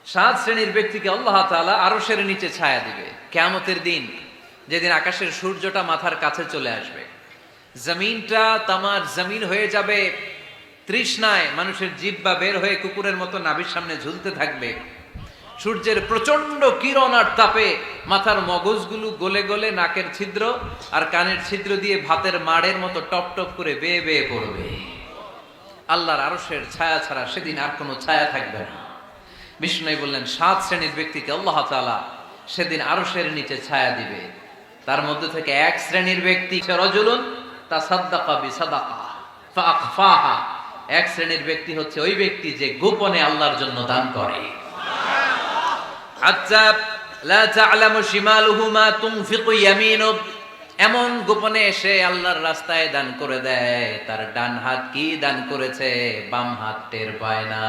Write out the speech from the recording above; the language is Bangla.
সাত শ্রেণীর ব্যক্তিকে আল্লাহ তাআলা আরশের নিচে ছায়া দিবে কিয়ামতের দিন, যেদিন আকাশের সূর্যটা মাথার কাছে চলে আসবে, জমিনটা তামার জমিন হয়ে যাবে তৃষ্ণায়, মানুষের জিহ্বা বের হয়ে কুকুরের মতো নাভির সামনে ঝুলতে থাকবে। সূর্যের প্রচন্ড কিরণ আর তাপে মাথার মগজগুলো গলে গলে নাকের ছিদ্র আর কানের ছিদ্র দিয়ে ভাতের মাড়ের মতো টপ টপ করে বেয়ে বেয়ে পড়বে। আল্লাহর আরশের ছায়া ছাড়া সেদিন আর কোনো ছায়া থাকবে না। বিষ্ণু বললেন, সাত শ্রেণীর ব্যক্তিকে আল্লাহ তাআলা সেদিন আরশের নিচে ছায়া দিবে। তার মধ্যে থেকে এক শ্রেণীর ব্যক্তি রাজুলুন তাসাদ্দাকা বিসাদাকা ফাআখফাহা, এক শ্রেণীর ব্যক্তি হচ্ছে ওই ব্যক্তি যে গোপনে আল্লাহর জন্য দান করে। হাত্তা লা তা'লামু শিমালুহু মা তুনফিকু ইয়ামিনুহু, এমন গোপনে এসে আল্লাহর রাস্তায় দান করে দেয়, তার ডান হাত কি দান করেছে বাম হাত টের পায় না।